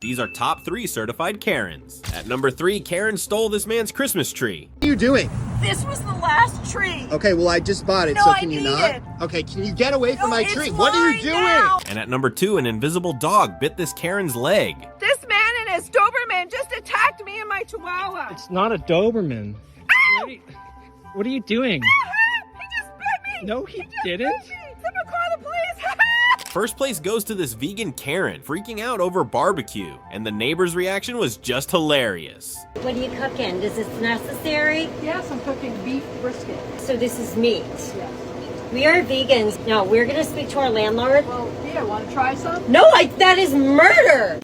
These are top 3 certified Karens. At number 3, Karen stole this man's Christmas tree. What are you doing? This was the last tree. Okay, well I just bought it, No, so I can you need not? it. Okay, can you get away from No, my it's tree? What are you mine doing? now. And at number 2, an invisible dog bit this Karen's leg. This man and his Doberman just attacked me and my Chihuahua. It's not a Doberman. Ow! What are you doing? He just bit me. No, he just didn't. bit me. Someone call the police. First place goes to this vegan Karen, freaking out over barbecue, and the neighbor's reaction was just hilarious. What are you cooking? Is this necessary? Yes, I'm cooking beef brisket. So this is meat. Yes. We are vegans. No, we're gonna speak to our landlord. Well, yeah, want to try some? No, that is murder.